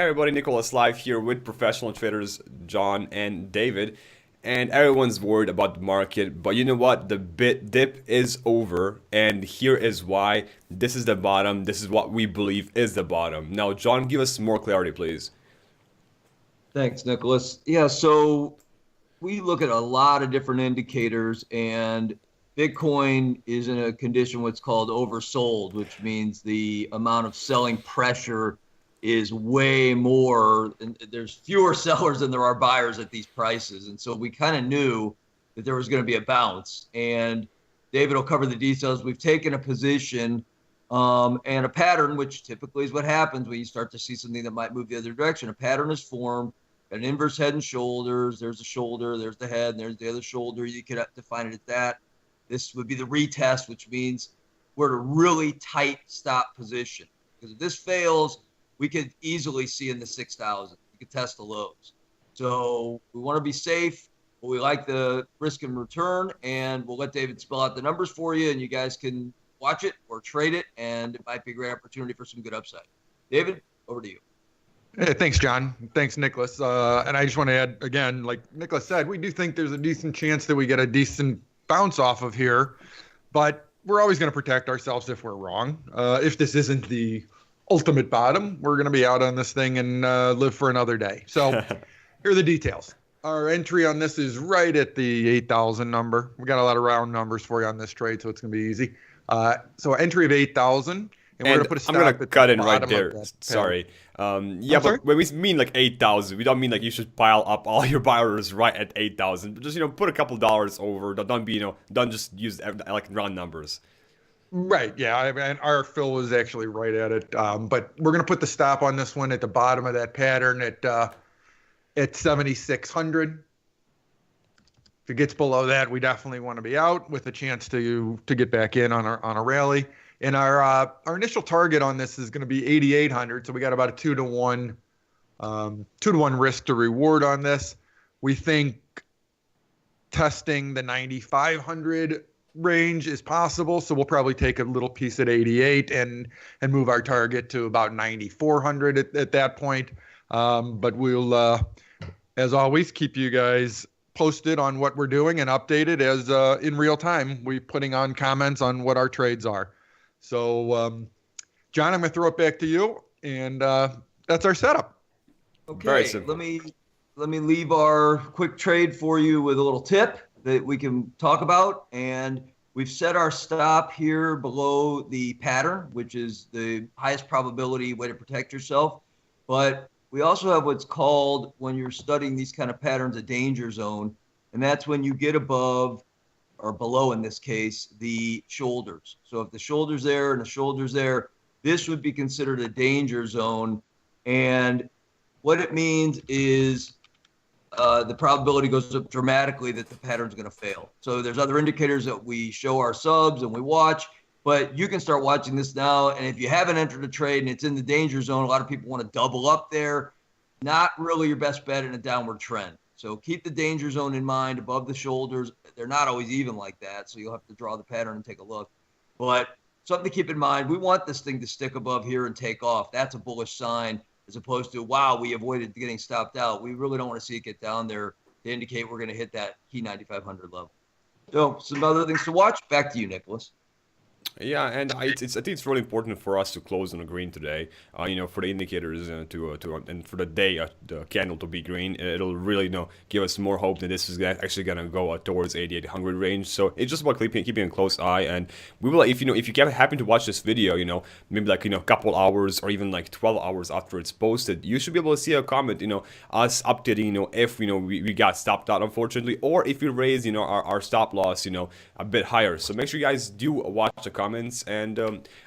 everybody, Nicholas live here with professional traders John and David. And everyone's worried about the market, but you know what? The bit dip is over, and here is why. This is the bottom. This is what we believe is the bottom. Now, John, give us more clarity, please. Thanks, Nicholas. Yeah, so we look at a lot of different indicators, and Bitcoin is in a condition what's called oversold, which means the amount of selling pressure is way more. And there's fewer sellers than there are buyers at these prices. And so we kind of knew that there was going to be a bounce. And David will cover the details. We've taken a position and a pattern, which typically is what happens when you start to see something that might move the other direction. A pattern is formed, an inverse head and shoulders. There's the shoulder, there's the head, and there's the other shoulder. You could define it as that. This would be the retest, which means we're at a really tight stop position. Because if this fails, we could easily see in the 6,000. You could test the lows. So we want to be safe, but we like the risk and return, and we'll let David spell out the numbers for you, and you guys can watch it or trade it, and it might be a great opportunity for some good upside. David, over to you. Hey, thanks, John. Thanks, Nicholas. And I just want to add, again, like Nicholas said, we do think there's a decent chance that we get a decent bounce off of here, but we're always going to protect ourselves if we're wrong. If this isn't the ultimate bottom, we're going to be out on this thing and live for another day. So here are the details. Our entry on this is right at the 8,000 number. We got a lot of round numbers for you on this trade, so it's going to be easy. So entry of 8,000. And we're gonna put a stop. I'm gonna cut in right there. Sorry. Yeah, but when we mean like 8,000, we don't mean like you should pile up all your buyers right at 8,000. But just put a couple dollars over. Don't be don't just use like round numbers. Right. Yeah. And our fill was actually right at it. But we're gonna put the stop on this one at the bottom of that pattern at 7,600. If it gets below that, we definitely want to be out with a chance to get back in on a rally. And our initial target on this is going to be 8,800, so we got about a 2-to-1 risk to reward on this. We think testing the 9,500 range is possible, so we'll probably take a little piece at 88 and move our target to about 9,400 at that point. But we'll, as always, keep you guys posted on what we're doing and updated as in real time. We're putting on comments on what our trades are. So, John, I'm going to throw it back to you, and that's our setup. Okay, let me leave our quick trade for you with a little tip that we can talk about. And we've set our stop here below the pattern, which is the highest probability way to protect yourself. But we also have what's called, when you're studying these kind of patterns, a danger zone. And that's when you get above, or below in this case, the shoulders. So if the shoulder's there and the shoulder's there, this would be considered a danger zone. And what it means is the probability goes up dramatically that the pattern's going to fail. So there's other indicators that we show our subs and we watch, but you can start watching this now. And if you haven't entered a trade and it's in the danger zone, a lot of people want to double up there. Not really your best bet in a downward trend. So keep the danger zone in mind above the shoulders. They're not always even like that, so you'll have to draw the pattern and take a look. But something to keep in mind, we want this thing to stick above here and take off. That's a bullish sign, as opposed to, wow, we avoided getting stopped out. We really don't want to see it get down there to indicate we're going to hit that key 9,500 level. So some other things to watch. Back to you, Nicholas. Yeah, and I think it's really important for us to close on a green today. For the indicators and for the day the candle to be green, it'll really give us more hope that this is actually gonna go towards 8,800 range. So it's just about keeping a close eye, and we will if you happen to watch this video, maybe like a couple hours or even like 12 hours after it's posted, you should be able to see a comment, us updating, if we got stopped out unfortunately, or if we raise our stop loss a bit higher. So make sure you guys do watch the comments, and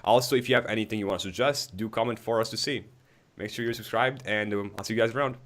also if you have anything you want to suggest, do comment for us to see. Make sure you're subscribed, and I'll see you guys around.